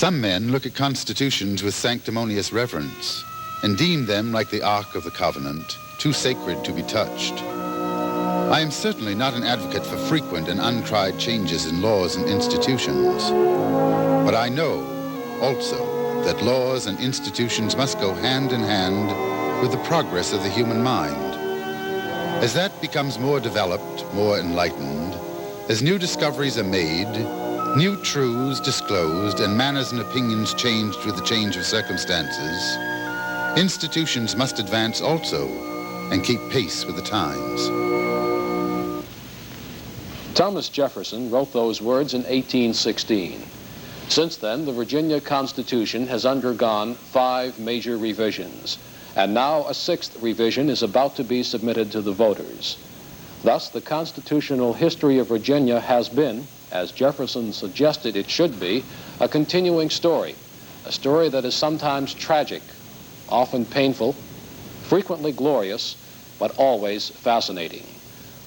Some men look at constitutions with sanctimonious reverence and deem them like the Ark of the Covenant, too sacred to be touched. I am certainly not an advocate for frequent and untried changes in laws and institutions, but I know also that laws and institutions must go hand in hand with the progress of the human mind. As that becomes more developed, more enlightened, as new discoveries are made, new truths disclosed, and manners and opinions changed with the change of circumstances, institutions must advance also and keep pace with the times. Thomas Jefferson wrote those words in 1816. Since then, the Virginia Constitution has undergone 5 major revisions, and now a 6th revision is about to be submitted to the voters. Thus, the constitutional history of Virginia has been, as Jefferson suggested it should be, a continuing story, a story that is sometimes tragic, often painful, frequently glorious, but always fascinating.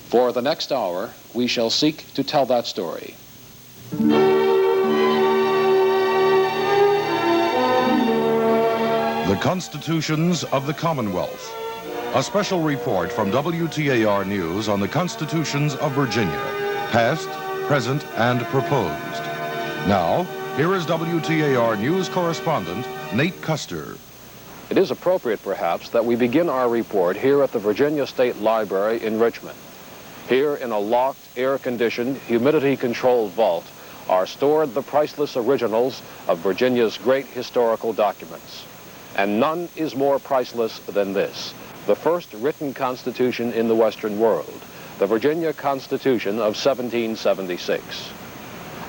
For the next hour, we shall seek to tell that story. The Constitutions of the Commonwealth. A special report from WTAR News on the Constitutions of Virginia, past, present, and proposed. Now, here is WTAR News correspondent Nate Custer. It is appropriate, perhaps, that we begin our report here at the Virginia State Library in Richmond. Here, in a locked, air-conditioned, humidity-controlled vault, are stored the priceless originals of Virginia's great historical documents. And none is more priceless than this, the first written constitution in the Western world, the Virginia Constitution of 1776.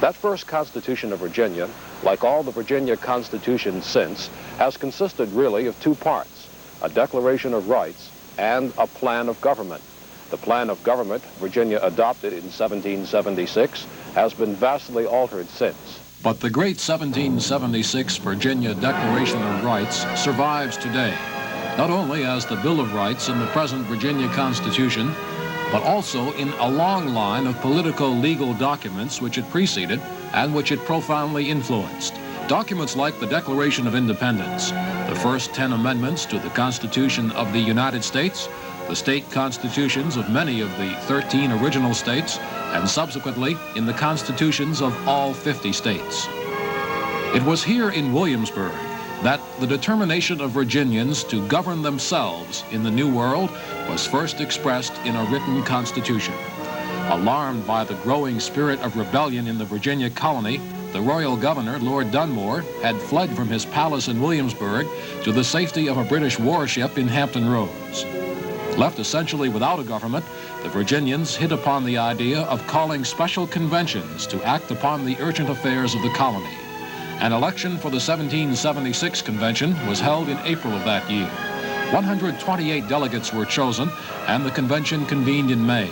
That first Constitution of Virginia, like all the Virginia constitutions since, has consisted really of 2 parts, a Declaration of Rights and a plan of government. The plan of government Virginia adopted in 1776 has been vastly altered since. But the great 1776 Virginia Declaration of Rights survives today, not only as the Bill of Rights in the present Virginia Constitution, but also in a long line of political legal documents which it preceded and which it profoundly influenced. Documents like the Declaration of Independence, the first 10 amendments to the Constitution of the United States, the state constitutions of many of the 13 original states, and subsequently in the constitutions of all 50 states. It was here in Williamsburg that the determination of Virginians to govern themselves in the New World was first expressed in a written constitution. Alarmed by the growing spirit of rebellion in the Virginia colony, the royal governor, Lord Dunmore, had fled from his palace in Williamsburg to the safety of a British warship in Hampton Roads. Left essentially without a government, the Virginians hit upon the idea of calling special conventions to act upon the urgent affairs of the colony. An election for the 1776 convention was held in April of that year. 128 delegates were chosen, and the convention convened in May.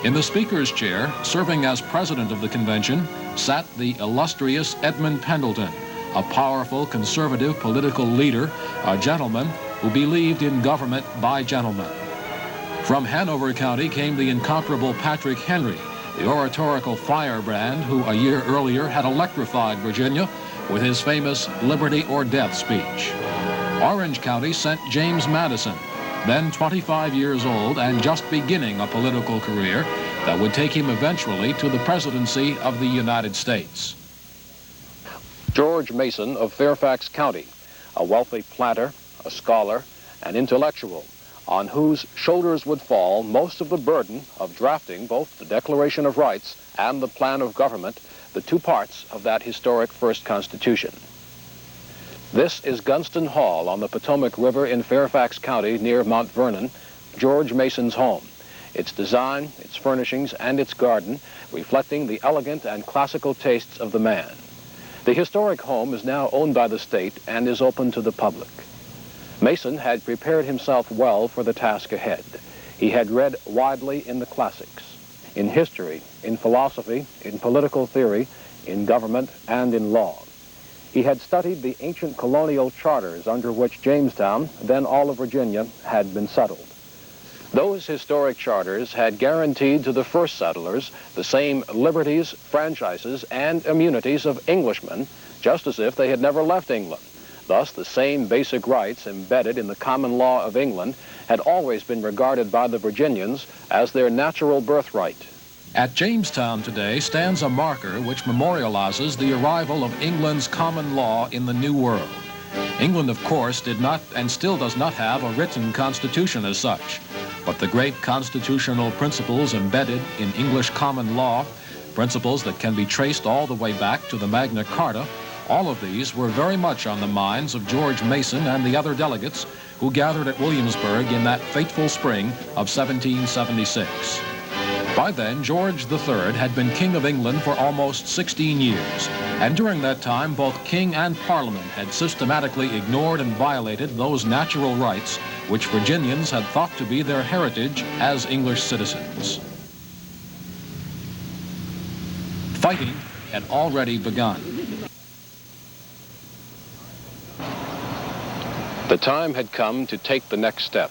In the speaker's chair, serving as president of the convention, sat the illustrious Edmund Pendleton, a powerful conservative political leader, a gentleman who believed in government by gentlemen. From Hanover County came the incomparable Patrick Henry, the oratorical firebrand who a year earlier had electrified Virginia with his famous Liberty or Death speech. Orange County sent James Madison, then 25 years old and just beginning a political career that would take him eventually to the presidency of the United States. George Mason of Fairfax County, a wealthy planter, a scholar, an intellectual, on whose shoulders would fall most of the burden of drafting both the Declaration of Rights and the plan of government, the 2 parts of that historic first Constitution. This is Gunston Hall on the Potomac River in Fairfax County near Mount Vernon, George Mason's home. Its design, its furnishings, and its garden reflecting the elegant and classical tastes of the man. The historic home is now owned by the state and is open to the public. Mason had prepared himself well for the task ahead. He had read widely in the classics, in history, in philosophy, in political theory, in government, and in law. He had studied the ancient colonial charters under which Jamestown, then all of Virginia, had been settled. Those historic charters had guaranteed to the first settlers the same liberties, franchises, and immunities of Englishmen just as if they had never left England. Thus, the same basic rights embedded in the common law of England had always been regarded by the Virginians as their natural birthright. At Jamestown today stands a marker which memorializes the arrival of England's common law in the New World. England, of course, did not and still does not have a written constitution as such, but the great constitutional principles embedded in English common law, principles that can be traced all the way back to the Magna Carta, all of these were very much on the minds of George Mason and the other delegates who gathered at Williamsburg in that fateful spring of 1776. By then, George III had been King of England for almost 16 years, and during that time, both King and Parliament had systematically ignored and violated those natural rights which Virginians had thought to be their heritage as English citizens. Fighting had already begun. The time had come to take the next step,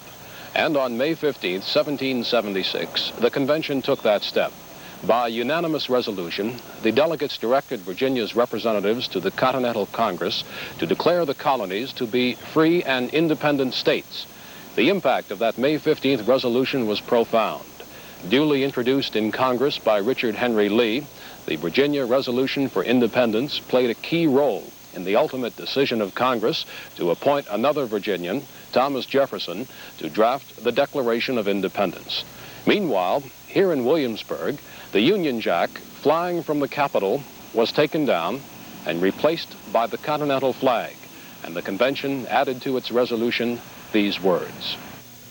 and on May 15, 1776, the convention took that step. By unanimous resolution, the delegates directed Virginia's representatives to the Continental Congress to declare the colonies to be free and independent states. The impact of that May 15th resolution was profound. Duly introduced in Congress by Richard Henry Lee, the Virginia Resolution for Independence played a key role in the ultimate decision of Congress to appoint another Virginian, Thomas Jefferson, to draft the Declaration of Independence. Meanwhile, here in Williamsburg, the Union Jack, flying from the Capitol, was taken down and replaced by the Continental flag, and the convention added to its resolution these words.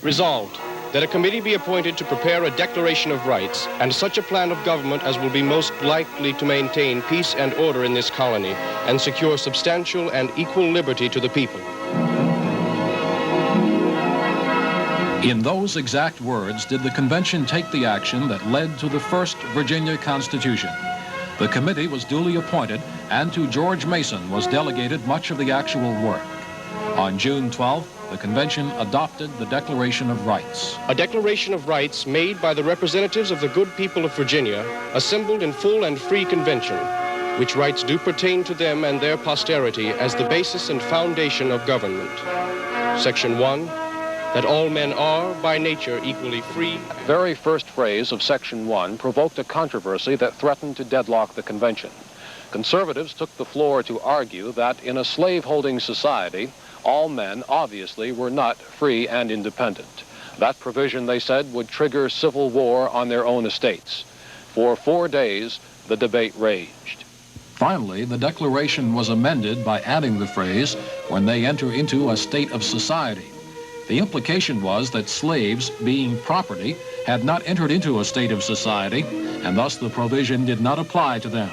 Resolved, that a committee be appointed to prepare a Declaration of Rights and such a plan of government as will be most likely to maintain peace and order in this colony and secure substantial and equal liberty to the people. In those exact words did the convention take the action that led to the first Virginia Constitution. The committee was duly appointed, and to George Mason was delegated much of the actual work. On June 12th, the convention adopted the Declaration of Rights. A Declaration of Rights made by the representatives of the good people of Virginia, assembled in full and free convention, which rights do pertain to them and their posterity as the basis and foundation of government. Section 1, that all men are by nature equally free. The very first phrase of Section 1 provoked a controversy that threatened to deadlock the convention. Conservatives took the floor to argue that in a slave-holding society, all men obviously were not free and independent. That provision, they said, would trigger civil war on their own estates. For 4 days, the debate raged. Finally, the Declaration was amended by adding the phrase, when they enter into a state of society. The implication was that slaves, being property, had not entered into a state of society, and thus the provision did not apply to them.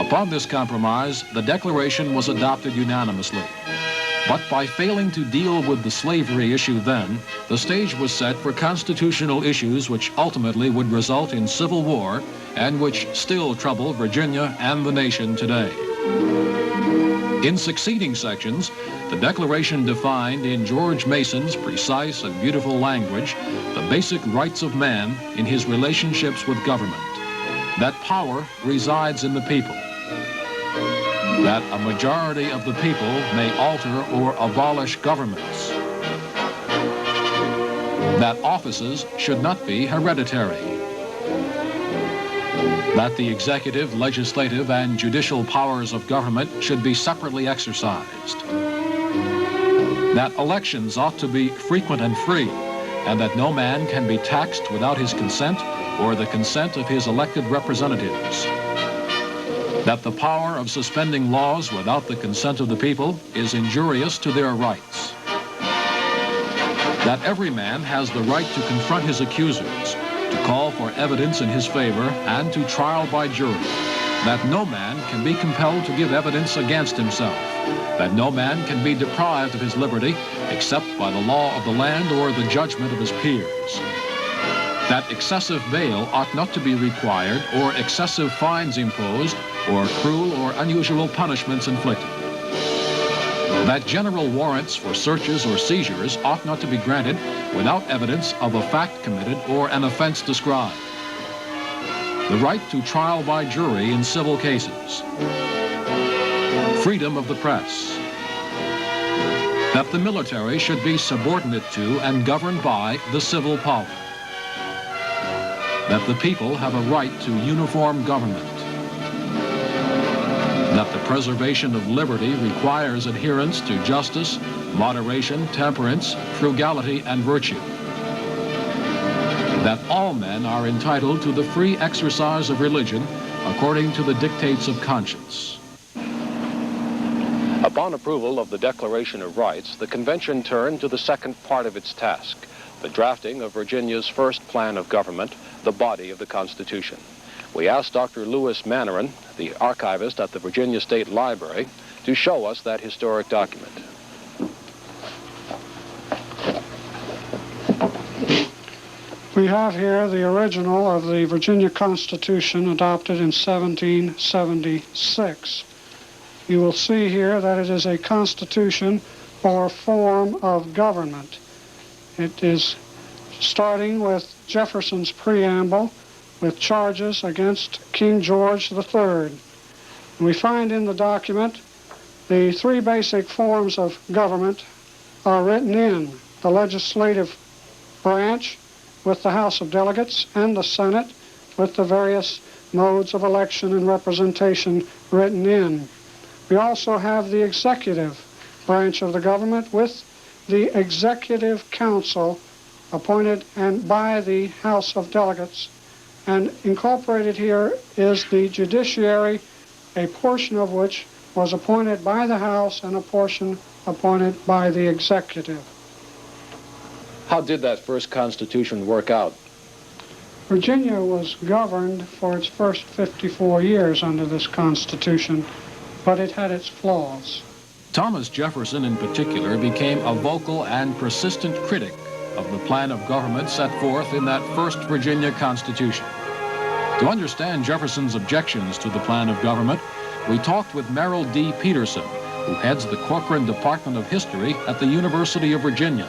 Upon this compromise, the Declaration was adopted unanimously. But by failing to deal with the slavery issue then, the stage was set for constitutional issues which ultimately would result in civil war and which still trouble Virginia and the nation today. In succeeding sections, the Declaration defined in George Mason's precise and beautiful language the basic rights of man in his relationships with government. That power resides in the people. That a majority of the people may alter or abolish governments. That offices should not be hereditary. That the executive, legislative, and judicial powers of government should be separately exercised. That elections ought to be frequent and free, and that no man can be taxed without his consent or the consent of his elected representatives. That the power of suspending laws without the consent of the people is injurious to their rights. That every man has the right to confront his accusers, to call for evidence in his favor, and to trial by jury. That no man can be compelled to give evidence against himself. That no man can be deprived of his liberty except by the law of the land or the judgment of his peers. That excessive bail ought not to be required, or excessive fines imposed, or cruel or unusual punishments inflicted. That general warrants for searches or seizures ought not to be granted without evidence of a fact committed or an offense described. The right to trial by jury in civil cases. freedom of the press, that the military should be subordinate to and governed by the civil power, that the people have a right to uniform government, that the preservation of liberty requires adherence to justice, moderation, temperance, frugality, and virtue, that all men are entitled to the free exercise of religion according to the dictates of conscience. Upon approval of the Declaration of Rights, the convention turned to the second part of its task, the drafting of Virginia's first plan of government, the body of the Constitution. We asked Dr. Lewis Mannering, the archivist at the Virginia State Library, to show us that historic document. We have here the original of the Virginia Constitution adopted in 1776. You will see here that it is a constitution or form of government. It is starting with Jefferson's preamble with charges against King George III. We find in the document the three basic forms of government are written in: the legislative branch with the House of Delegates and the Senate with the various modes of election and representation written in. We also have the executive branch of the government with the Executive Council appointed and by the House of Delegates. And incorporated here is the judiciary, a portion of which was appointed by the House and a portion appointed by the executive. How did that first Constitution work out? Virginia was governed for its first 54 years under this Constitution, but it had its flaws. Thomas Jefferson, in particular, became a vocal and persistent critic of the plan of government set forth in that first Virginia Constitution. To understand Jefferson's objections to the plan of government, we talked with Merrill D. Peterson, who heads the Corcoran Department of History at the University of Virginia.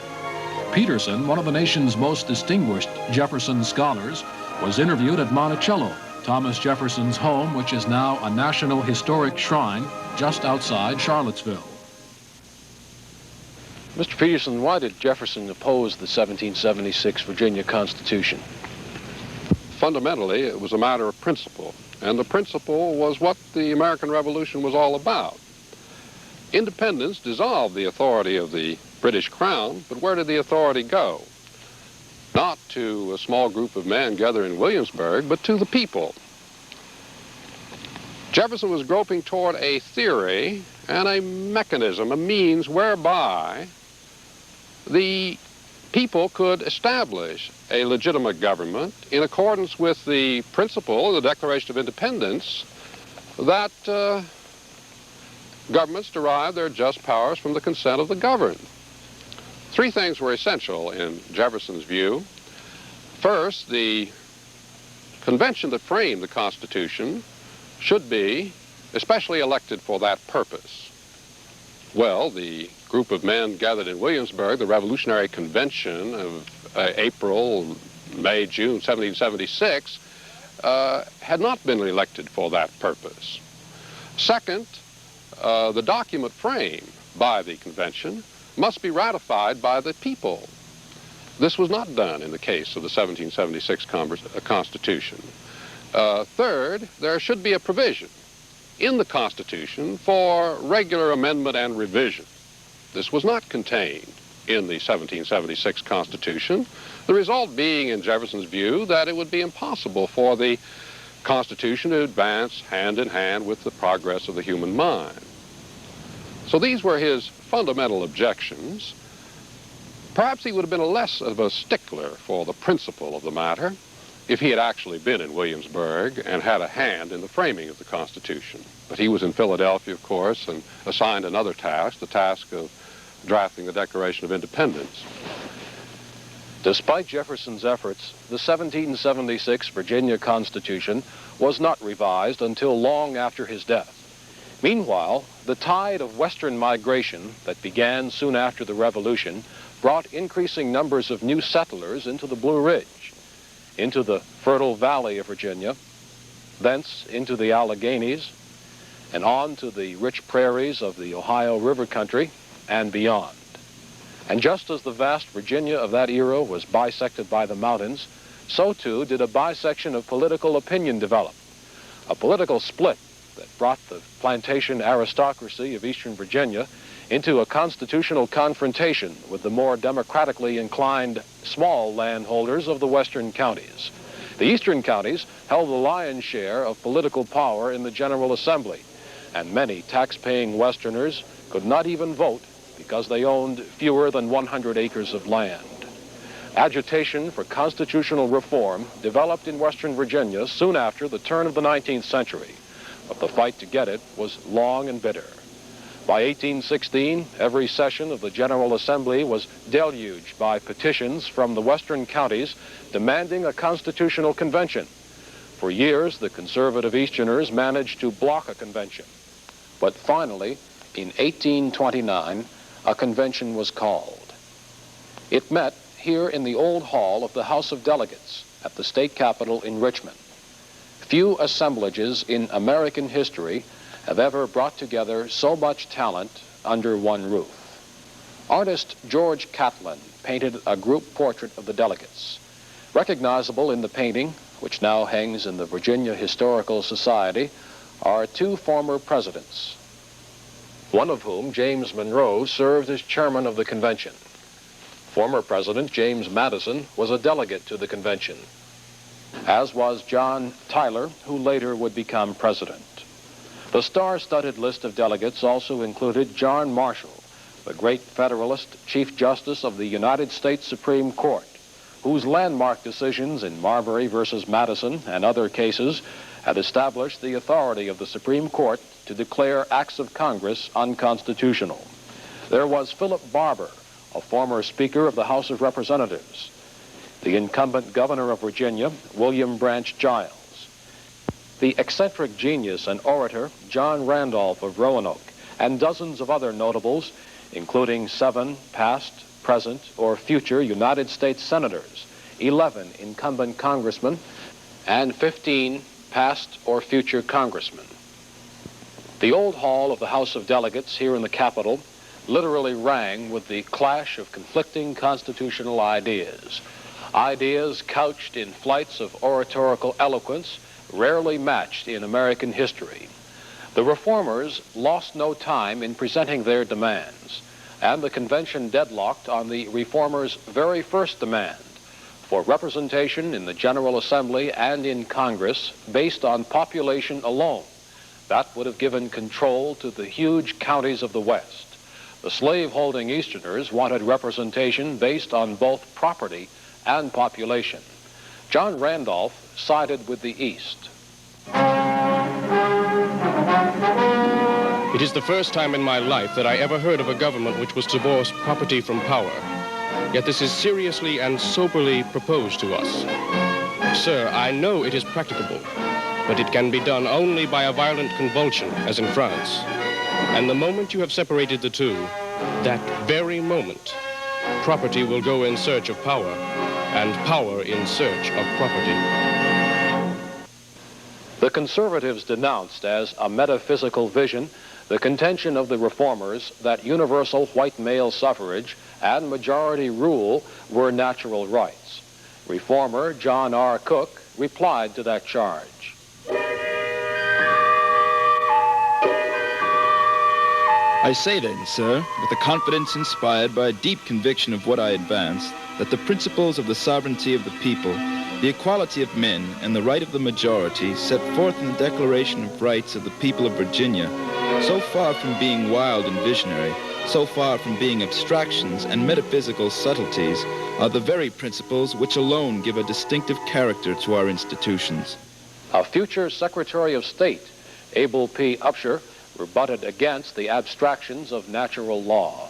Peterson, one of the nation's most distinguished Jefferson scholars, was interviewed at Monticello, Thomas Jefferson's home, which is now a National Historic Shrine just outside Charlottesville. Mr. Peterson, why did Jefferson oppose the 1776 Virginia Constitution? Fundamentally, it was a matter of principle, and the principle was what the American Revolution was all about. Independence dissolved the authority of the British Crown, but where did the authority go? Not to a small group of men gathered in Williamsburg, but to the people. Jefferson was groping toward a theory and a mechanism, a means whereby the people could establish a legitimate government in accordance with the principle of the Declaration of Independence that governments derive their just powers from the consent of the governed. Three things were essential in Jefferson's view. First, the convention that framed the Constitution should be especially elected for that purpose. Well, the group of men gathered in Williamsburg, the Revolutionary Convention of April, May, June 1776, had not been elected for that purpose. Second, the document framed by the convention must be ratified by the people. This was not done in the case of the 1776 Constitution. Third, there should be a provision in the Constitution for regular amendment and revision. This was not contained in the 1776 Constitution, the result being, in Jefferson's view, that it would be impossible for the Constitution to advance hand in hand with the progress of the human mind. So these were his fundamental objections. Perhaps he would have been less of a stickler for the principle of the matter if he had actually been in Williamsburg and had a hand in the framing of the Constitution. But he was in Philadelphia, of course, and assigned another task, the task of drafting the Declaration of Independence. Despite Jefferson's efforts, the 1776 Virginia Constitution was not revised until long after his death. Meanwhile, the tide of Western migration that began soon after the Revolution brought increasing numbers of new settlers into the Blue Ridge, into the fertile valley of Virginia, thence into the Alleghenies, and on to the rich prairies of the Ohio River country and beyond. And just as the vast Virginia of that era was bisected by the mountains, so too did a bisection of political opinion develop, a political split that brought the plantation aristocracy of Eastern Virginia into a constitutional confrontation with the more democratically inclined small landholders of the western counties. The eastern counties held the lion's share of political power in the General Assembly, and many tax-paying Westerners could not even vote because they owned fewer than 100 acres of land. Agitation for constitutional reform developed in Western Virginia soon after the turn of the 19th century, but the fight to get it was long and bitter. By 1816, every session of the General Assembly was deluged by petitions from the western counties demanding a constitutional convention. For years, the conservative Easterners managed to block a convention. But finally, in 1829, a convention was called. It met here in the old hall of the House of Delegates at the state capitol in Richmond. Few assemblages in American history have ever brought together so much talent under one roof. Artist George Catlin painted a group portrait of the delegates. Recognizable in the painting, which now hangs in the Virginia Historical Society, are two former presidents, one of whom, James Monroe, served as chairman of the convention. Former President James Madison was a delegate to the convention, as was John Tyler, who later would become president. The star-studded list of delegates also included John Marshall, the great Federalist Chief Justice of the United States Supreme Court, whose landmark decisions in Marbury versus Madison and other cases had established the authority of the Supreme Court to declare acts of Congress unconstitutional. There was Philip Barber, a former Speaker of the House of Representatives, the incumbent governor of Virginia, William Branch Giles, the eccentric genius and orator John Randolph of Roanoke, and dozens of other notables, including 7 past, present, or future United States senators, 11 incumbent congressmen, and 15 past or future congressmen. The old hall of the House of Delegates here in the Capitol literally rang with the clash of conflicting constitutional ideas, ideas couched in flights of oratorical eloquence rarely matched in American history. The reformers lost no time in presenting their demands, and the convention deadlocked on the reformers' very first demand for representation in the General Assembly and in Congress based on population alone. That would have given control to the huge counties of the West. The slave-holding Easterners wanted representation based on both property and population. John Randolph sided with the East. It is the first time in my life that I ever heard of a government which was to divorce property from power. Yet this is seriously and soberly proposed to us. Sir, I know it is practicable, but it can be done only by a violent convulsion, as in France. And the moment you have separated the two, that very moment, property will go in search of power, and power in search of property. The conservatives denounced as a metaphysical vision the contention of the reformers that universal white male suffrage and majority rule were natural rights. Reformer John R. Cook replied to that charge. I say then, sir, with a confidence inspired by a deep conviction of what I advance, that the principles of the sovereignty of the people, the equality of men, and the right of the majority set forth in the Declaration of Rights of the people of Virginia, so far from being wild and visionary, so far from being abstractions and metaphysical subtleties, are the very principles which alone give a distinctive character to our institutions. A future Secretary of State, Abel P. Upshur, rebutted against the abstractions of natural law.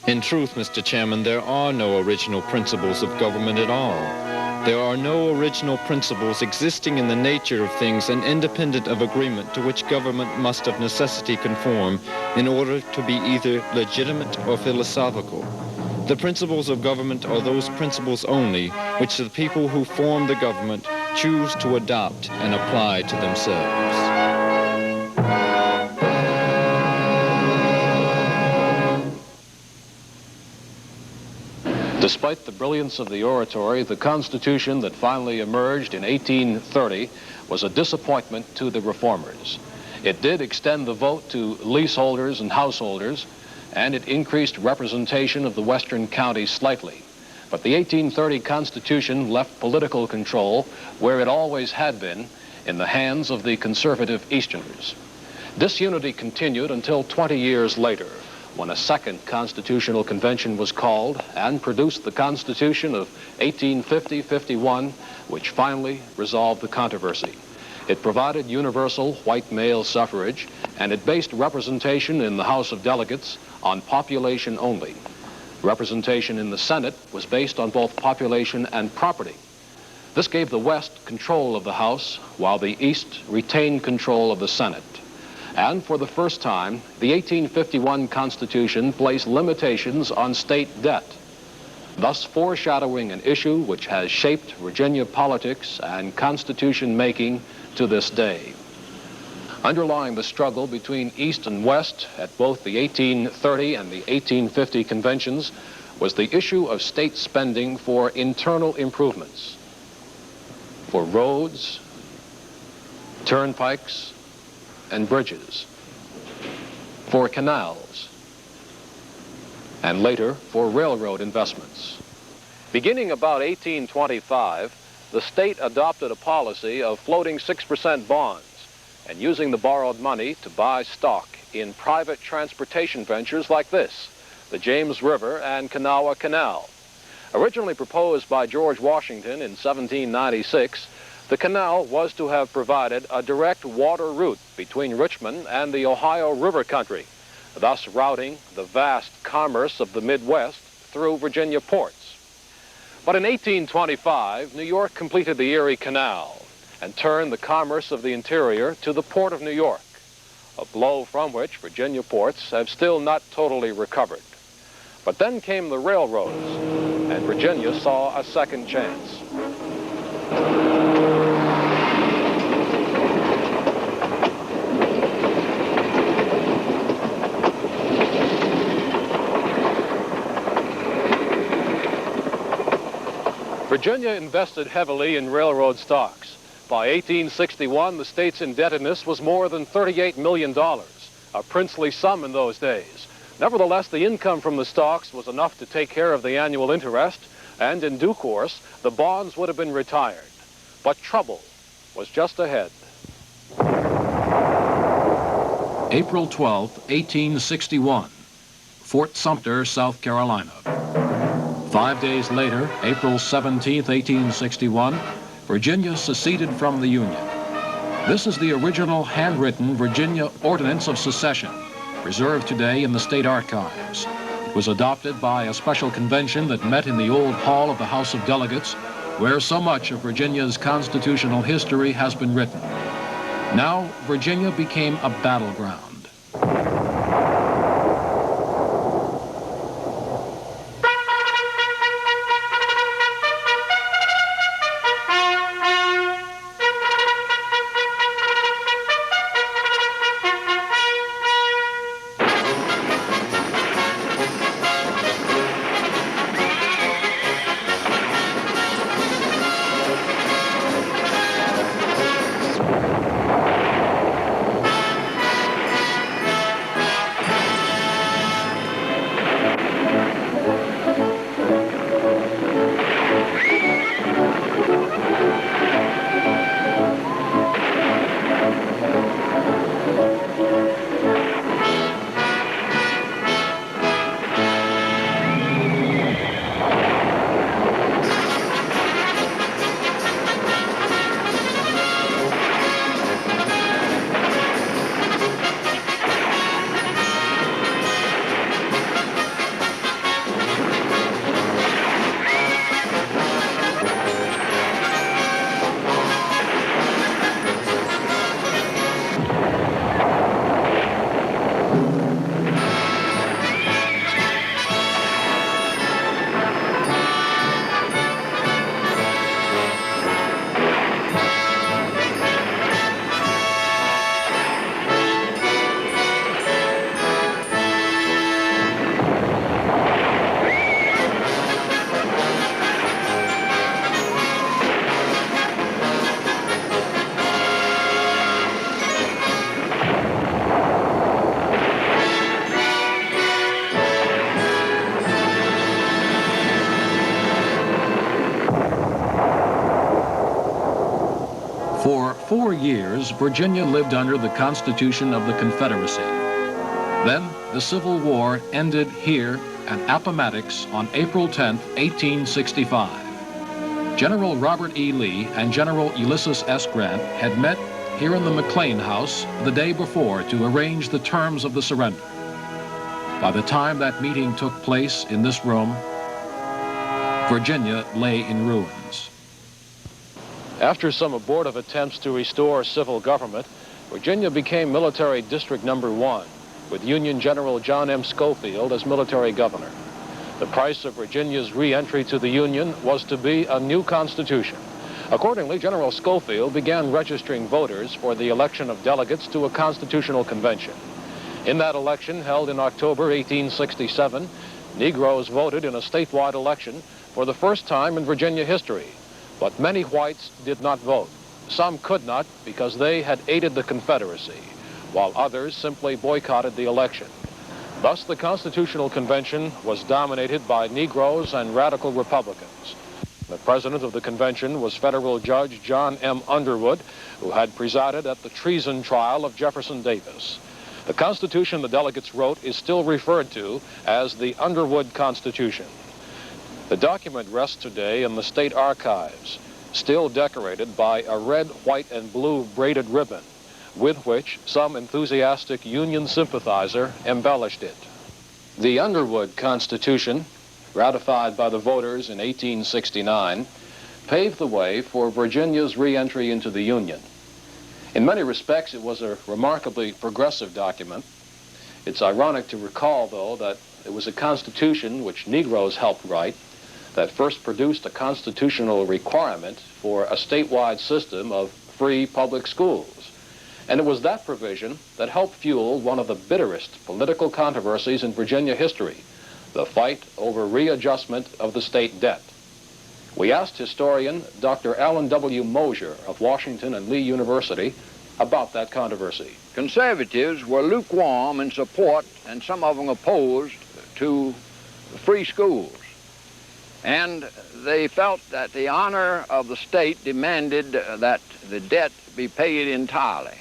In truth, Mr. Chairman, there are no original principles of government at all. There are no original principles existing in the nature of things and independent of agreement to which government must of necessity conform in order to be either legitimate or philosophical. The principles of government are those principles only which the people who form the government choose to adopt and apply to themselves. Despite the brilliance of the oratory, the Constitution that finally emerged in 1830 was a disappointment to the reformers. It did extend the vote to leaseholders and householders, and it increased representation of the western counties slightly. But the 1830 Constitution left political control, where it always had been, in the hands of the conservative Easterners. Disunity continued until 20 years later, when a second Constitutional Convention was called and produced the Constitution of 1850-51, which finally resolved the controversy. It provided universal white male suffrage, and it based representation in the House of Delegates on population only. Representation in the Senate was based on both population and property. This gave the West control of the House, while the East retained control of the Senate. And for the first time, the 1851 Constitution placed limitations on state debt, thus foreshadowing an issue which has shaped Virginia politics and Constitution making to this day. Underlying the struggle between East and West at both the 1830 and the 1850 conventions was the issue of state spending for internal improvements, for roads, turnpikes, and bridges, for canals, and later for railroad investments. Beginning about 1825, the state adopted a policy of floating 6% bonds and using the borrowed money to buy stock in private transportation ventures like this, the James River and Kanawha Canal. Originally proposed by George Washington in 1796, the canal was to have provided a direct water route between Richmond and the Ohio River country, thus routing the vast commerce of the Midwest through Virginia ports. But in 1825, New York completed the Erie Canal and turned the commerce of the interior to the Port of New York, a blow from which Virginia ports have still not totally recovered. But then came the railroads, and Virginia saw a second chance. Virginia invested heavily in railroad stocks. By 1861, the state's indebtedness was more than $38 million, a princely sum in those days. Nevertheless, the income from the stocks was enough to take care of the annual interest, and in due course, the bonds would have been retired. But trouble was just ahead. April 12, 1861, Fort Sumter, South Carolina. 5 days later, April 17, 1861, Virginia seceded from the Union. This is the original handwritten Virginia Ordinance of Secession, preserved today in the state archives. It was adopted by a special convention that met in the old hall of the House of Delegates, where so much of Virginia's constitutional history has been written. Now, Virginia became a battleground. years, Virginia lived under the Constitution of the Confederacy. Then, the Civil War ended here at Appomattox on April 10, 1865. General Robert E. Lee and General Ulysses S. Grant had met here in the McLean House the day before to arrange the terms of the surrender. By the time that meeting took place in this room, Virginia lay in ruins. After some abortive attempts to restore civil government, Virginia became Military District Number 1, with Union General John M. Schofield as military governor. The price of Virginia's re-entry to the Union was to be a new constitution. Accordingly, General Schofield began registering voters for the election of delegates to a constitutional convention. In that election, held in October 1867, Negroes voted in a statewide election for the first time in Virginia history, but many whites did not vote. Some could not because they had aided the Confederacy, while others simply boycotted the election. Thus, the Constitutional Convention was dominated by Negroes and radical Republicans. The president of the convention was federal Judge John M. Underwood, who had presided at the treason trial of Jefferson Davis. The Constitution the delegates wrote is still referred to as the Underwood Constitution. The document rests today in the state archives, still decorated by a red, white, and blue braided ribbon, with which some enthusiastic Union sympathizer embellished it. The Underwood Constitution, ratified by the voters in 1869, paved the way for Virginia's re-entry into the Union. In many respects, it was a remarkably progressive document. It's ironic to recall, though, that it was a constitution which Negroes helped write that first produced a constitutional requirement for a statewide system of free public schools. And it was that provision that helped fuel one of the bitterest political controversies in Virginia history, the fight over readjustment of the state debt. We asked historian Dr. Allen W. Mosier of Washington and Lee University about that controversy. Conservatives were lukewarm in support, and some of them opposed to free schools. And they felt that the honor of the state demanded that the debt be paid entirely.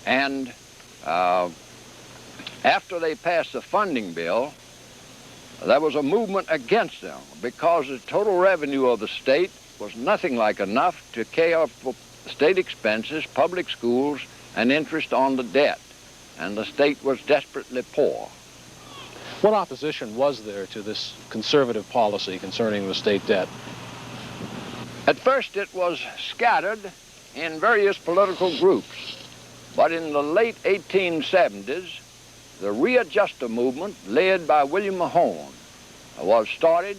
And after they passed the funding bill, there was a movement against them because the total revenue of the state was nothing like enough to care for state expenses, public schools, and interest on the debt. And the state was desperately poor. What opposition was there to this conservative policy concerning the state debt? At first it was scattered in various political groups. But in the late 1870s, the readjuster movement, led by William Mahone, was started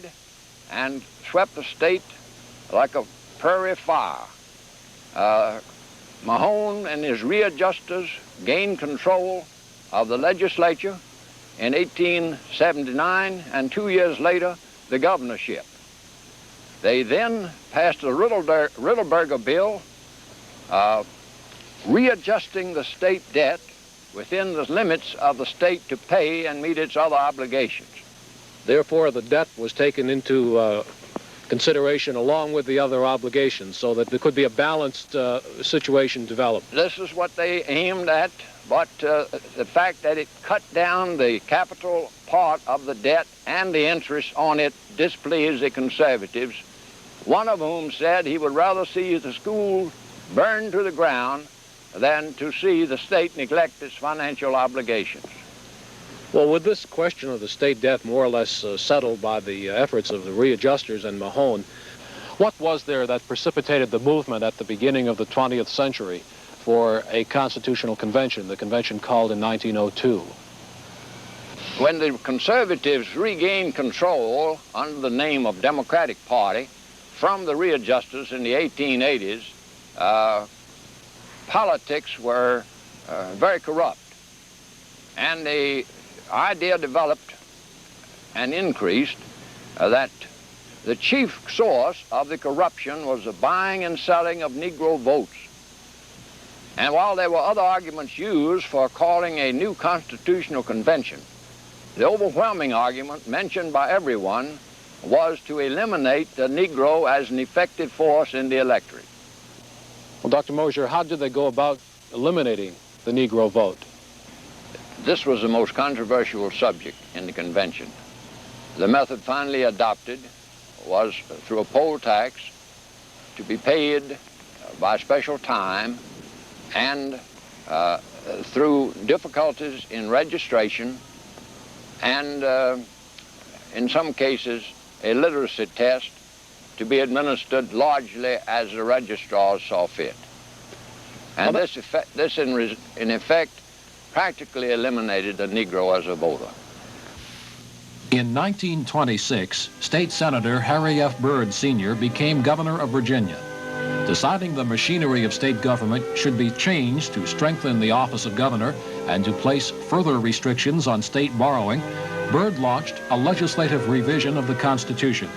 and swept the state like a prairie fire. Mahone and his readjusters gained control of the legislature in 1879, and 2 years later, the governorship. They then passed the Riddleberger Bill, readjusting the state debt within the limits of the state to pay and meet its other obligations. Therefore, the debt was taken into consideration along with the other obligations so that there could be a balanced situation developed. This is what they aimed at, but the fact that it cut down the capital part of the debt and the interest on it displeased the conservatives, one of whom said he would rather see the school burned to the ground than to see the state neglect its financial obligations. Well, with this question of the state debt more or less settled by the efforts of the readjusters and Mahone, what was there that precipitated the movement at the beginning of the 20th century for a constitutional convention, the convention called in 1902? When the conservatives regained control under the name of Democratic Party from the readjusters in the 1880s, politics were very corrupt, and the idea developed and increased that the chief source of the corruption was the buying and selling of Negro votes. And while there were other arguments used for calling a new constitutional convention, the overwhelming argument mentioned by everyone was to eliminate the Negro as an effective force in the electorate. Well, Dr. Mosier, how did they go about eliminating the Negro vote? This was the most controversial subject in the convention. The method finally adopted was through a poll tax to be paid by special time and through difficulties in registration and in some cases a literacy test to be administered largely as the registrars saw fit. And this in effect practically eliminated the Negro as a voter. In 1926, State Senator Harry F. Byrd Sr. became governor of Virginia. Deciding the machinery of state government should be changed to strengthen the office of governor and to place further restrictions on state borrowing, Byrd launched a legislative revision of the Constitution.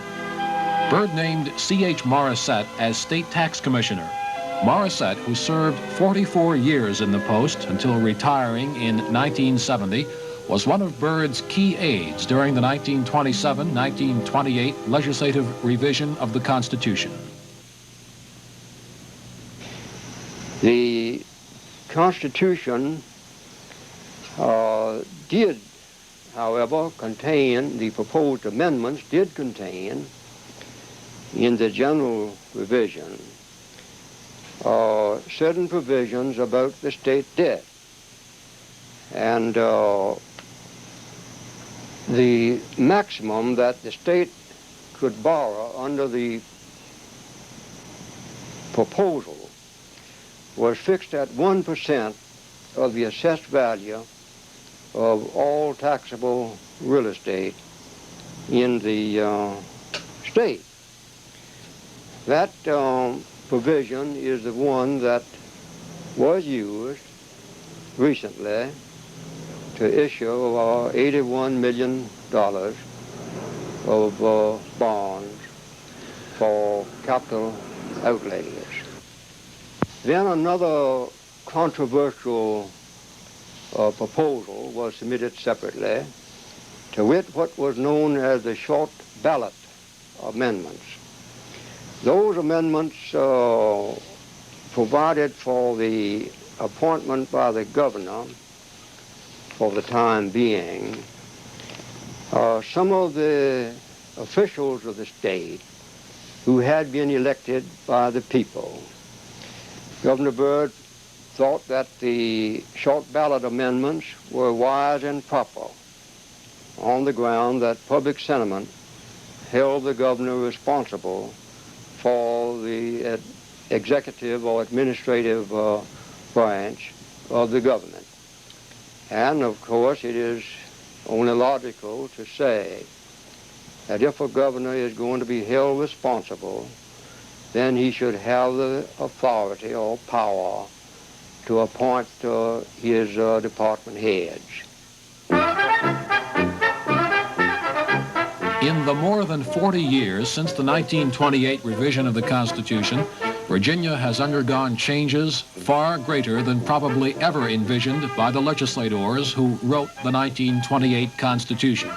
Byrd named C.H. Morissette as state tax commissioner. Morissette, who served 44 years in the post until retiring in 1970, was one of Byrd's key aides during the 1927-1928 legislative revision of the Constitution. The Constitution did, however, contain, the proposed amendments did contain, in the general revision, certain provisions about the state debt. And the maximum that the state could borrow under the proposal was fixed at 1% of the assessed value of all taxable real estate in the state. That provision is the one that was used recently to issue $81 million of bonds for capital outlays. Then another controversial proposal was submitted separately, to wit what was known as the short ballot amendments. Those amendments provided for the appointment by the governor for the time being. Some of the officials of the state who had been elected by the people. Governor Byrd thought that the short ballot amendments were wise and proper on the ground that public sentiment held the governor responsible for the executive or administrative branch of the government. And of course it is only logical to say that if a governor is going to be held responsible, then he should have the authority or power to appoint his department heads. In the more than 40 years since the 1928 revision of the Constitution, Virginia has undergone changes far greater than probably ever envisioned by the legislators who wrote the 1928 Constitution.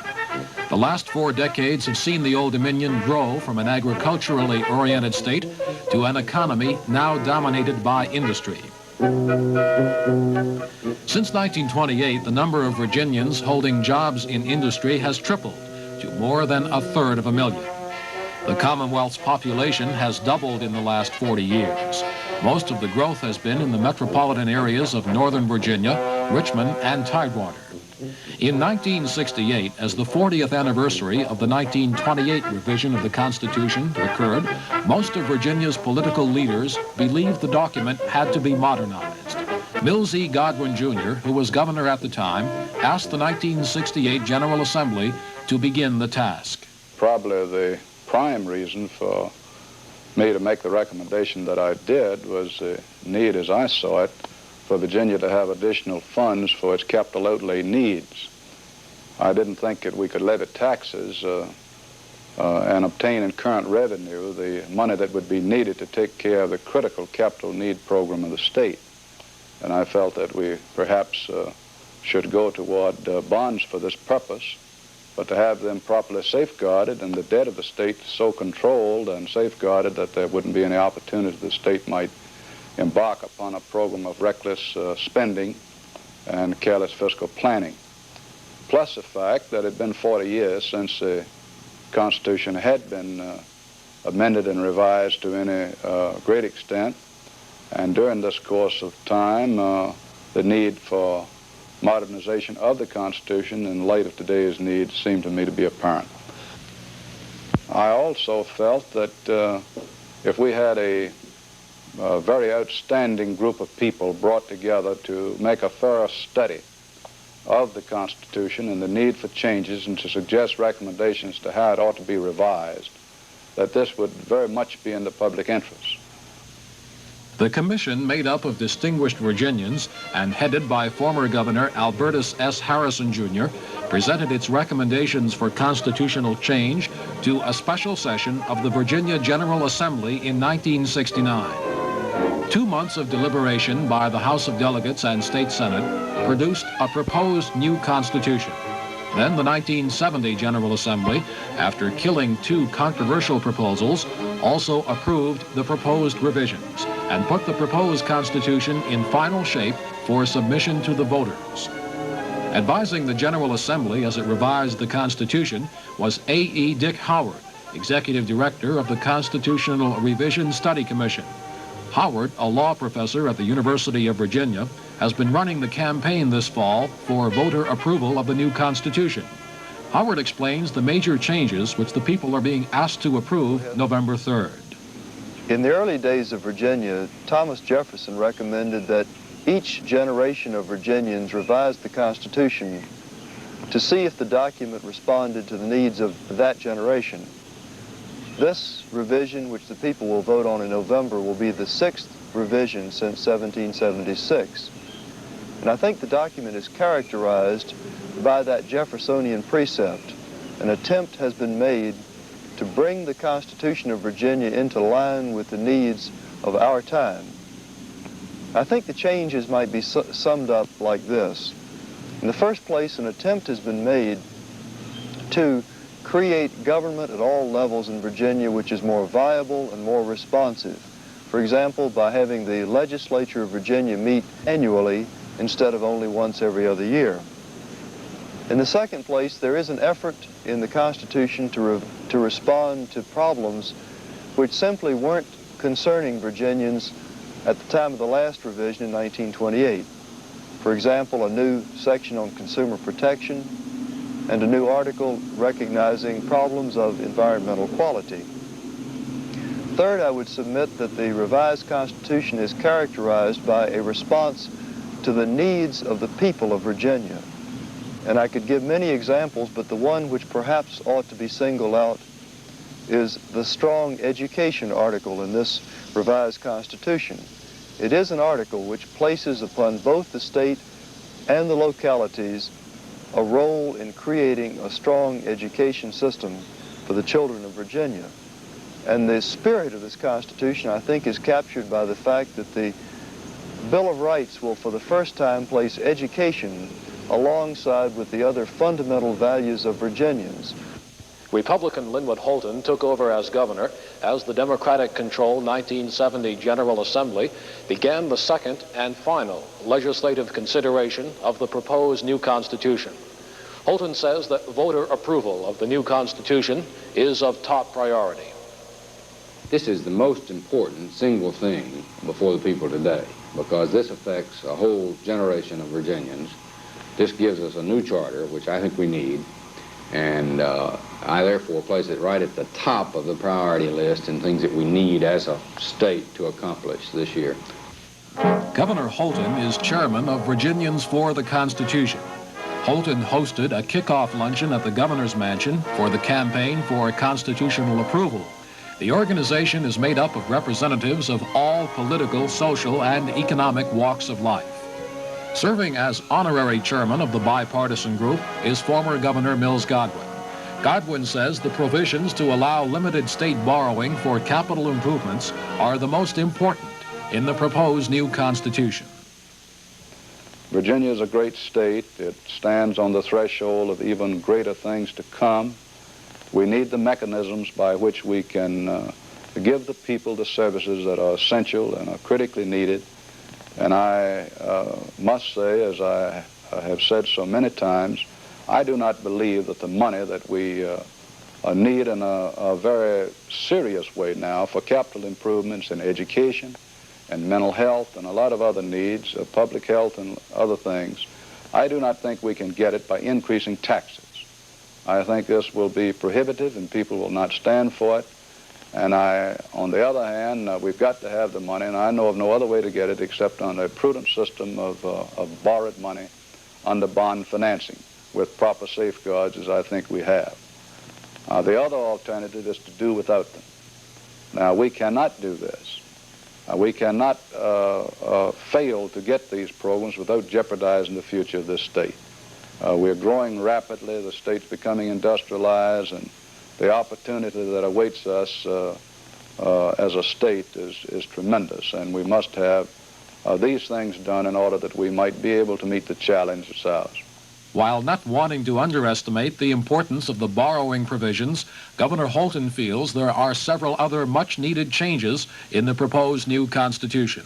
The last 4 decades have seen the Old Dominion grow from an agriculturally oriented state to an economy now dominated by industry. Since 1928, the number of Virginians holding jobs in industry has tripled to more than 1/3 of a million. The Commonwealth's population has doubled in the last 40 years. Most of the growth has been in the metropolitan areas of Northern Virginia, Richmond, and Tidewater. In 1968, as the 40th anniversary of the 1928 revision of the Constitution occurred, most of Virginia's political leaders believed the document had to be modernized. Mills E. Godwin, Jr., who was governor at the time, asked the 1968 General Assembly to begin the task. Probably the prime reason for me to make the recommendation that I did was the need, as I saw it, for Virginia to have additional funds for its capital outlay needs. I didn't think that we could levy taxes and obtain in current revenue the money that would be needed to take care of the critical capital need program of the state. And I felt that we perhaps should go toward bonds for this purpose, but to have them properly safeguarded and the debt of the state so controlled and safeguarded that there wouldn't be any opportunity the state might embark upon a program of reckless spending and careless fiscal planning. Plus the fact that it had been 40 years since the Constitution had been amended and revised to any great extent. And during this course of time, the need for modernization of the Constitution in light of today's needs seemed to me to be apparent. I also felt that if we had a very outstanding group of people brought together to make a thorough study of the Constitution and the need for changes and to suggest recommendations to how it ought to be revised, that this would very much be in the public interest. The commission, made up of distinguished Virginians and headed by former Governor Albertus S. Harrison, Jr., presented its recommendations for constitutional change to a special session of the Virginia General Assembly in 1969. 2 months of deliberation by the House of Delegates and State Senate produced a proposed new Constitution. Then the 1970 General Assembly, after killing 2 controversial proposals, also approved the proposed revisions and put the proposed Constitution in final shape for submission to the voters. Advising the General Assembly as it revised the Constitution was A.E. Dick Howard, Executive Director of the Constitutional Revision Study Commission. Howard, a law professor at the University of Virginia, has been running the campaign this fall for voter approval of the new Constitution. Howard explains the major changes which the people are being asked to approve November 3rd. In the early days of Virginia, Thomas Jefferson recommended that each generation of Virginians revise the Constitution to see if the document responded to the needs of that generation. This revision, which the people will vote on in November, will be the 6th revision since 1776. And I think the document is characterized by that Jeffersonian precept. An attempt has been made to bring the Constitution of Virginia into line with the needs of our time. I think the changes might be summed up like this. In the first place, an attempt has been made to create government at all levels in Virginia which is more viable and more responsive. For example, by having the legislature of Virginia meet annually instead of only once every other year. In the second place, there is an effort in the Constitution to respond to problems which simply weren't concerning Virginians at the time of the last revision in 1928. For example, a new section on consumer protection and a new article recognizing problems of environmental quality. Third, I would submit that the revised Constitution is characterized by a response to the needs of the people of Virginia. And I could give many examples, but the one which perhaps ought to be singled out is the strong education article in this revised Constitution. It is an article which places upon both the state and the localities a role in creating a strong education system for the children of Virginia. And the spirit of this Constitution, I think, is captured by the fact that the Bill of Rights will for the first time place education alongside with the other fundamental values of Virginians. Republican Linwood Holton took over as governor as the Democratic-controlled 1970 General Assembly began the second and final legislative consideration of the proposed new Constitution. Holton says that voter approval of the new Constitution is of top priority. This is the most important single thing before the people today, because this affects a whole generation of Virginians. This gives us a new charter, which I think we need, and I therefore place it right at the top of the priority list in things that we need as a state to accomplish this year. Governor Holton is chairman of Virginians for the Constitution. Holton hosted a kickoff luncheon at the governor's mansion for the campaign for constitutional approval. The organization is made up of representatives of all political, social, and economic walks of life. Serving as honorary chairman of the bipartisan group is former Governor Mills Godwin. Godwin says the provisions to allow limited state borrowing for capital improvements are the most important in the proposed new Constitution. Virginia is a great state. It stands on the threshold of even greater things to come. We need the mechanisms by which we can to give the people the services that are essential and are critically needed. And I must say, as I have said so many times, I do not believe that the money that we need in a very serious way now for capital improvements in education and mental health and a lot of other needs, public health and other things, I do not think we can get it by increasing taxes. I think this will be prohibitive and people will not stand for it. And on the other hand, we've got to have the money, and I know of no other way to get it except on a prudent system of borrowed money under bond financing with proper safeguards, as I think we have. The other alternative is to do without them. Now, we cannot do this. We cannot fail to get these programs without jeopardizing the future of this state. We're growing rapidly, the state's becoming industrialized, and the opportunity that awaits us as a state is tremendous, and we must have these things done in order that we might be able to meet the challenge that's ours. While not wanting to underestimate the importance of the borrowing provisions, Governor Holton feels there are several other much-needed changes in the proposed new Constitution.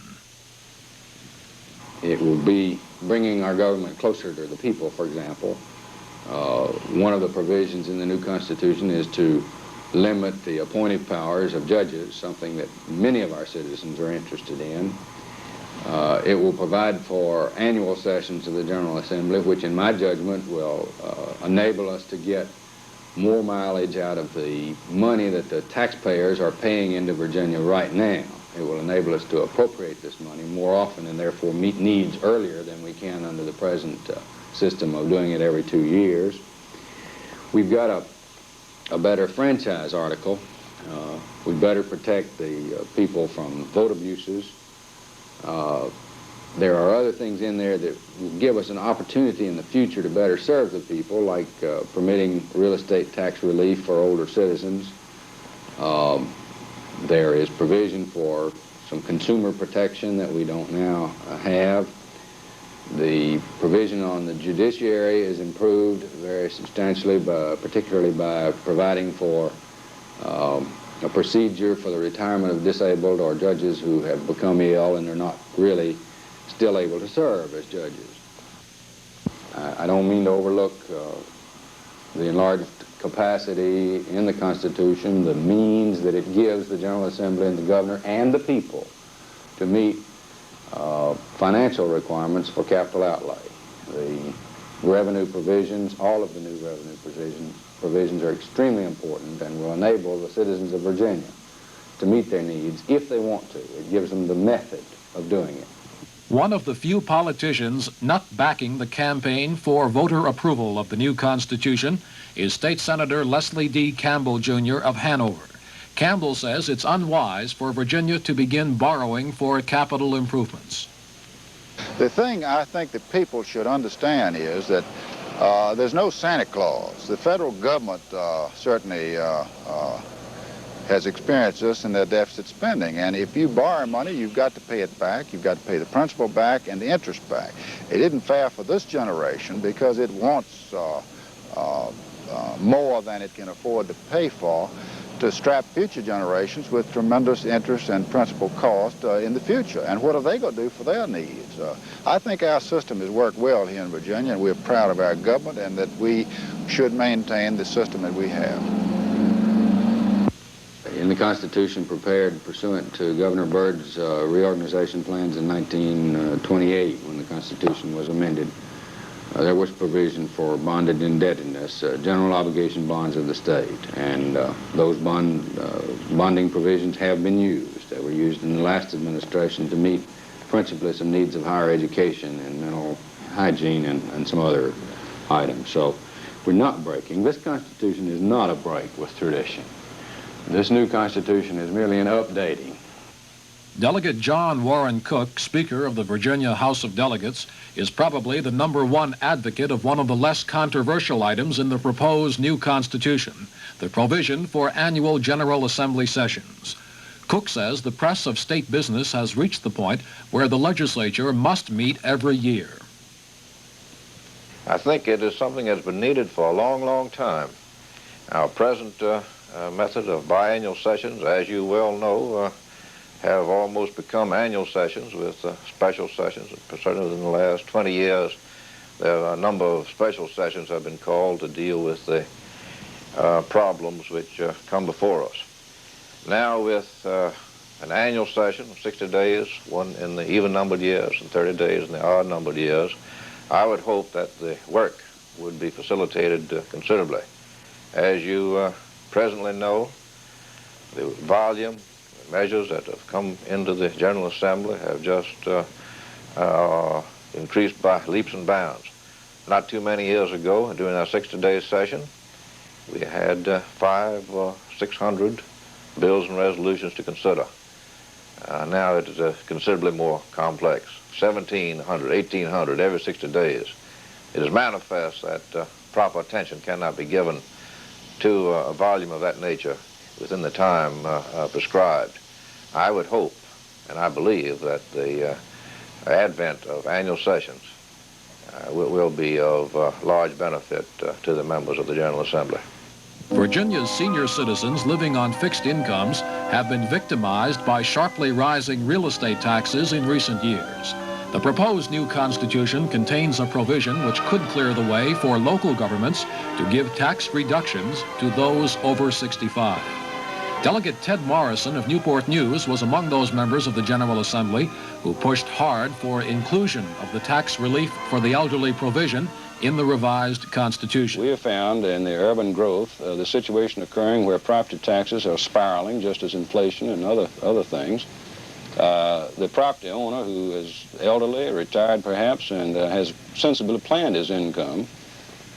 It will be bringing our government closer to the people, for example. One of the provisions in the new Constitution is to limit the appointive powers of judges, something that many of our citizens are interested in. It will provide for annual sessions of the General Assembly, which in my judgment will enable us to get more mileage out of the money that the taxpayers are paying into Virginia right now. It will enable us to appropriate this money more often and therefore meet needs earlier than we can under the present system of doing it every 2 years. We've got a better franchise article. We better protect the people from vote abuses. There are other things in there that will give us an opportunity in the future to better serve the people, like permitting real estate tax relief for older citizens. There is provision for some consumer protection that we don't now have. The provision on the judiciary is improved very substantially, particularly by providing for a procedure for the retirement of disabled or judges who have become ill and are not really still able to serve as judges. I don't mean to overlook the enlarged capacity in the Constitution, the means that it gives the General Assembly and the governor and the people to meet financial requirements for capital outlay. The revenue provisions, all of the new revenue provisions are extremely important and will enable the citizens of Virginia to meet their needs if they want to. It gives them the method of doing it. One of the few politicians not backing the campaign for voter approval of the new Constitution is State Senator Leslie D. Campbell, Jr. of Hanover. Campbell says it's unwise for Virginia to begin borrowing for capital improvements. The thing I think that people should understand is that there's no Santa Claus. The federal government certainly has experienced this in their deficit spending. And if you borrow money, you've got to pay it back. You've got to pay the principal back and the interest back. It isn't fair for this generation because it wants more than it can afford to pay for to strap future generations with tremendous interest and principal cost in the future. And what are they going to do for their needs? I think our system has worked well here in Virginia, and we're proud of our government, and that we should maintain the system that we have. In the Constitution prepared pursuant to Governor Byrd's reorganization plans in 1928, when the Constitution was amended, there was provision for bonded indebtedness, general obligation bonds of the state, and those bonding provisions have been used. They were used in the last administration to meet principally some needs of higher education and mental hygiene and some other items. So we're not breaking. This Constitution is not a break with tradition. This new Constitution is merely an updating. Delegate John Warren Cook, Speaker of the Virginia House of Delegates, is probably the #1 advocate of one of the less controversial items in the proposed new Constitution, the provision for annual General Assembly sessions. Cook says the press of state business has reached the point where the legislature must meet every year. I think it is something that's been needed for a long, long time. Our present method of biannual sessions, as you well know, have almost become annual sessions with special sessions. Certainly in the last 20 years, there are a number of special sessions have been called to deal with the problems which come before us. Now with an annual session of 60 days, one in the even-numbered years and 30 days in the odd-numbered years, I would hope that the work would be facilitated considerably. As you presently know, the volume measures that have come into the General Assembly have just increased by leaps and bounds. Not too many years ago, during our 60-day session, we had 500 or 600 bills and resolutions to consider. Now it is considerably more complex. 1,700, 1,800 every 60 days. It is manifest that proper attention cannot be given to a volume of that nature within the time prescribed. I would hope, and I believe, that the advent of annual sessions will be of large benefit to the members of the General Assembly. Virginia's senior citizens living on fixed incomes have been victimized by sharply rising real estate taxes in recent years. The proposed new Constitution contains a provision which could clear the way for local governments to give tax reductions to those over 65. Delegate Ted Morrison of Newport News was among those members of the General Assembly who pushed hard for inclusion of the tax relief for the elderly provision in the revised Constitution. We have found in the urban growth the situation occurring where property taxes are spiraling, just as inflation and other things. The property owner who is elderly, retired perhaps, and has sensibly planned his income,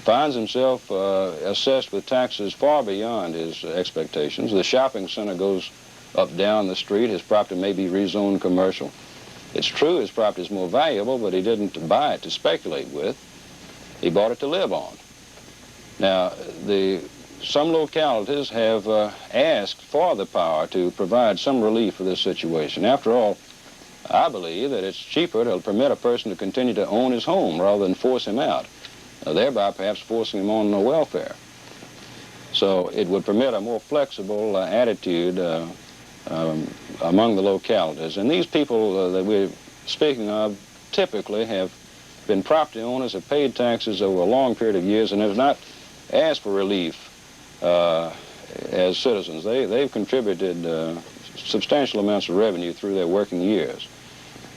finds himself assessed with taxes far beyond his expectations. The shopping center goes up down the street. His property may be rezoned commercial. It's true his property is more valuable, but he didn't buy it to speculate with. He bought it to live on. Now, some localities have asked for the power to provide some relief for this situation. After all, I believe that it's cheaper to permit a person to continue to own his home rather than force him out, thereby perhaps forcing him on welfare. So it would permit a more flexible attitude among the localities. And these people that we're speaking of typically have been property owners, have paid taxes over a long period of years, and have not asked for relief as citizens. They've contributed substantial amounts of revenue through their working years.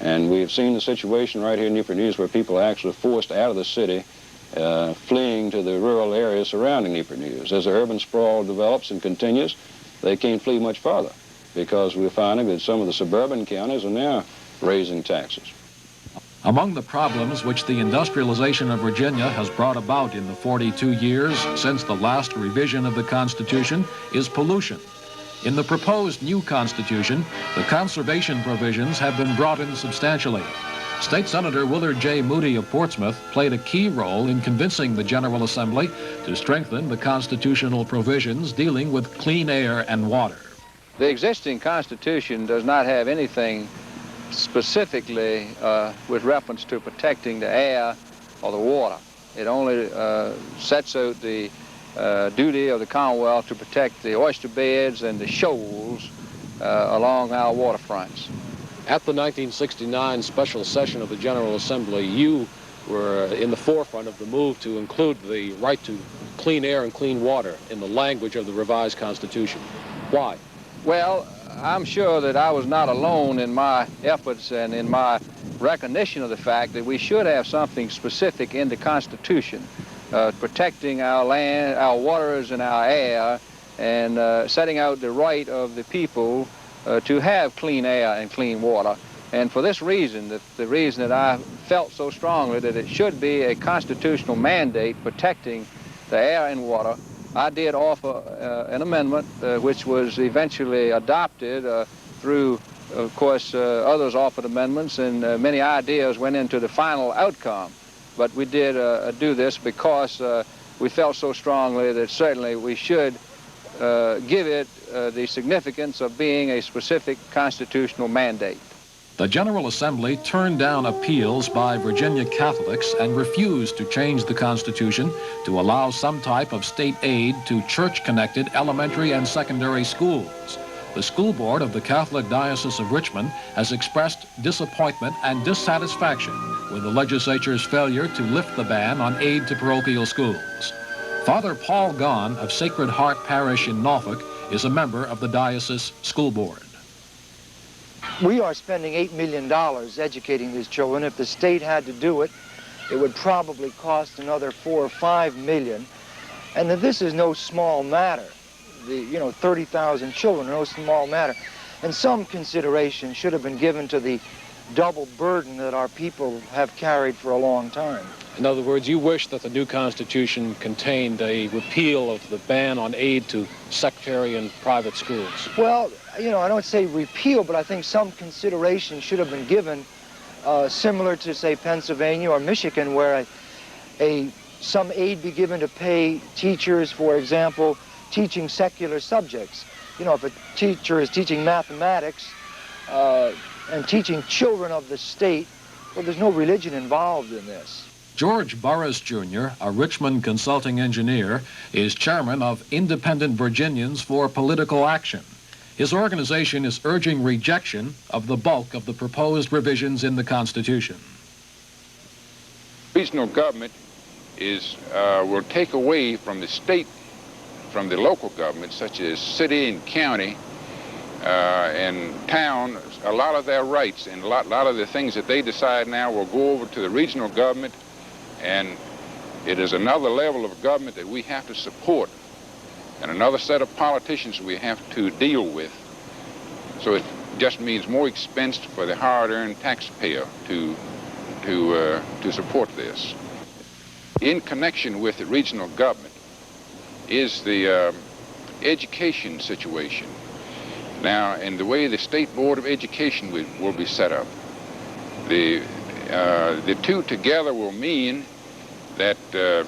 And we've seen the situation right here in Newport News where people are actually forced out of the city, fleeing to the rural areas surrounding Newport News. As the urban sprawl develops and continues, they can't flee much farther because we're finding that some of the suburban counties are now raising taxes. Among the problems which the industrialization of Virginia has brought about in the 42 years since the last revision of the Constitution is pollution. In the proposed new Constitution, the conservation provisions have been broadened substantially. State Senator Willard J. Moody of Portsmouth played a key role in convincing the General Assembly to strengthen the constitutional provisions dealing with clean air and water. The existing Constitution does not have anything specifically with reference to protecting the air or the water. It only sets out the duty of the Commonwealth to protect the oyster beds and the shoals along our waterfronts. At the 1969 special session of the General Assembly, you were in the forefront of the move to include the right to clean air and clean water in the language of the revised Constitution. Why? Well, I'm sure that I was not alone in my efforts and in my recognition of the fact that we should have something specific in the Constitution protecting our land, our waters, and our air, and setting out the right of the people to have clean air and clean water. And for this reason, the reason that I felt so strongly that it should be a constitutional mandate protecting the air and water, I did offer an amendment which was eventually adopted through, of course, others offered amendments, and many ideas went into the final outcome. But we did do this because we felt so strongly that certainly we should give it the significance of being a specific constitutional mandate. The General Assembly turned down appeals by Virginia Catholics and refused to change the Constitution to allow some type of state aid to church-connected elementary and secondary schools. The school board of the Catholic Diocese of Richmond has expressed disappointment and dissatisfaction with the legislature's failure to lift the ban on aid to parochial schools. Father Paul Gahn of Sacred Heart Parish in Norfolk is a member of the diocese school board. We are spending $8 million educating these children. If the state had to do it, it would probably cost another $4 or $5 million. And that this is no small matter. 30,000 children are no small matter. And some consideration should have been given to the double burden that our people have carried for a long time. In other words, you wish that the new Constitution contained a repeal of the ban on aid to sectarian and private schools. Well, I don't say repeal, but I think some consideration should have been given, similar to, say, Pennsylvania or Michigan, where some aid be given to pay teachers, for example, teaching secular subjects. If a teacher is teaching mathematics and teaching children of the state, well, there's no religion involved in this. George Burris, Jr., a Richmond consulting engineer, is chairman of Independent Virginians for Political Action. His organization is urging rejection of the bulk of the proposed revisions in the Constitution. Regional government will take away from the state, from the local government, such as city and county and town, a lot of their rights, and a lot of the things that they decide now will go over to the regional government. And it is another level of government that we have to support, and another set of politicians we have to deal with. So it just means more expense for the hard-earned taxpayer to support this. In connection with the regional government is the education situation. Now, and the way the State Board of Education will be set up, the two together will mean that the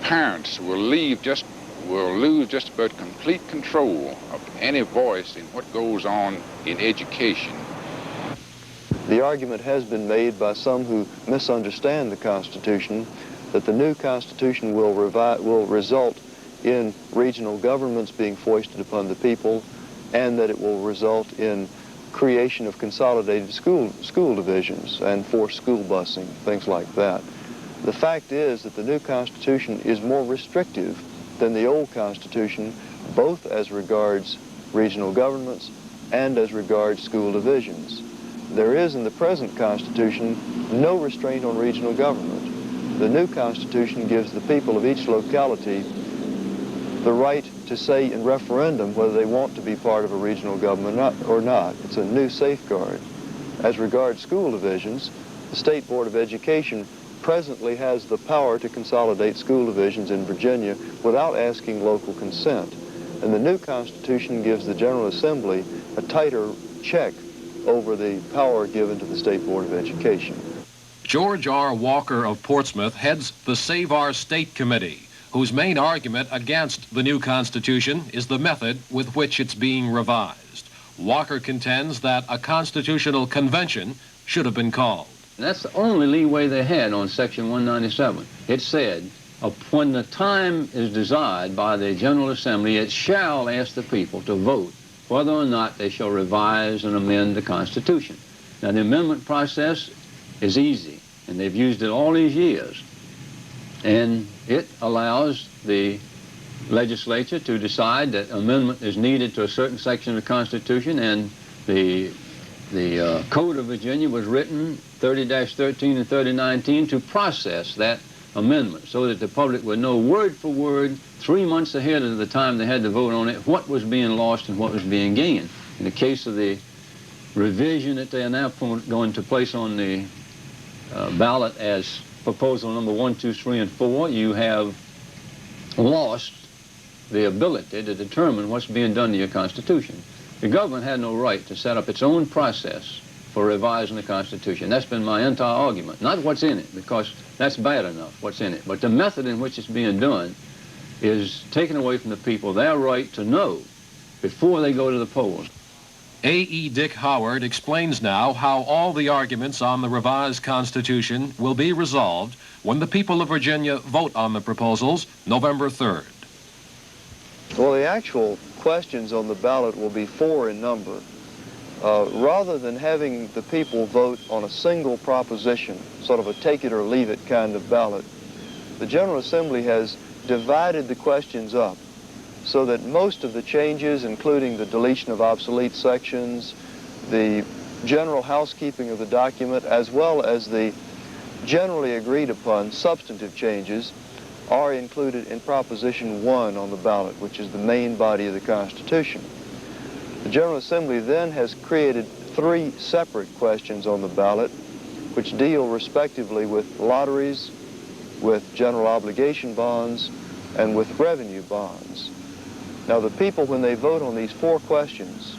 parents will lose just about complete control of any voice in what goes on in education. The argument has been made by some who misunderstand the Constitution that the new Constitution will result in regional governments being foisted upon the people, and that it will result in creation of consolidated school divisions and forced school busing, things like that. The fact is that the new Constitution is more restrictive than the old Constitution, both as regards regional governments and as regards school divisions. There is in the present Constitution no restraint on regional government. The new Constitution gives the people of each locality the right to say in referendum whether they want to be part of a regional government or not. It's a new safeguard. As regards school divisions, the State Board of Education presently has the power to consolidate school divisions in Virginia without asking local consent. And the new Constitution gives the General Assembly a tighter check over the power given to the State Board of Education. George R. Walker of Portsmouth heads the Save Our State Committee, whose main argument against the new Constitution is the method with which it's being revised. Walker contends that a constitutional convention should have been called. And that's the only leeway they had on Section 197. It said, when the time is desired by the General Assembly, it shall ask the people to vote whether or not they shall revise and amend the Constitution. Now, the amendment process is easy, and they've used it all these years. And it allows the legislature to decide that amendment is needed to a certain section of the Constitution, and the Code of Virginia was written, 30-13 and 3019, to process that amendment so that the public would know word for word, 3 months ahead of the time they had to vote on it, what was being lost and what was being gained. In the case of the revision that they are now going to place on the ballot as proposal number 1, 2, 3, and 4, you have lost the ability to determine what's being done to your Constitution. The government had no right to set up its own process for revising the Constitution. That's been my entire argument. Not what's in it, because that's bad enough, what's in it. But the method in which it's being done is taking away from the people their right to know before they go to the polls. A.E. Dick Howard explains now how all the arguments on the revised Constitution will be resolved when the people of Virginia vote on the proposals November 3rd. Well, the actual questions on the ballot will be 4 in number. Rather than having the people vote on a single proposition, sort of a take it or leave it kind of ballot, the General Assembly has divided the questions up so that most of the changes, including the deletion of obsolete sections, the general housekeeping of the document, as well as the generally agreed upon substantive changes, are included in Proposition 1 on the ballot, which is the main body of the Constitution. The General Assembly then has created 3 separate questions on the ballot, which deal respectively with lotteries, with general obligation bonds, and with revenue bonds. Now, the people, when they vote on these 4 questions,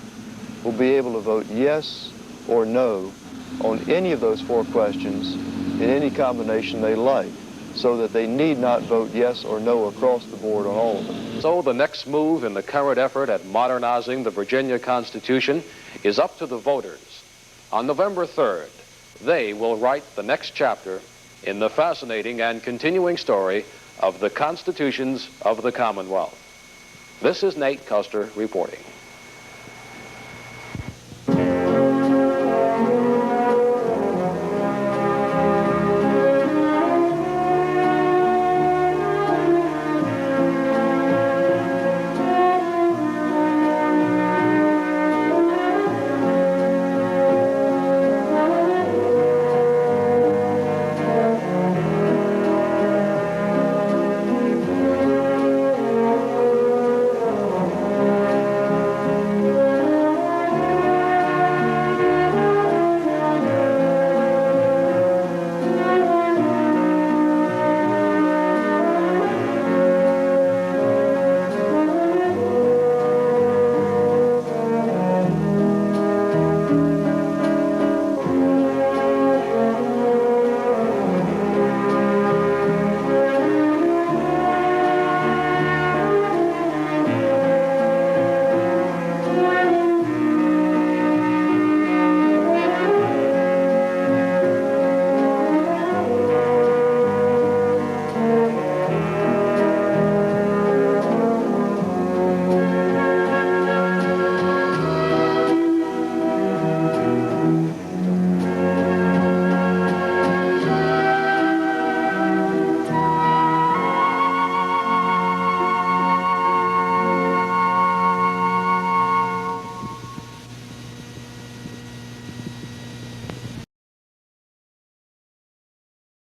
will be able to vote yes or no on any of those 4 questions in any combination they like, so that they need not vote yes or no across the board on all of them. So the next move in the current effort at modernizing the Virginia Constitution is up to the voters. On November 3rd, they will write the next chapter in the fascinating and continuing story of the constitutions of the Commonwealth. This is Nate Custer reporting.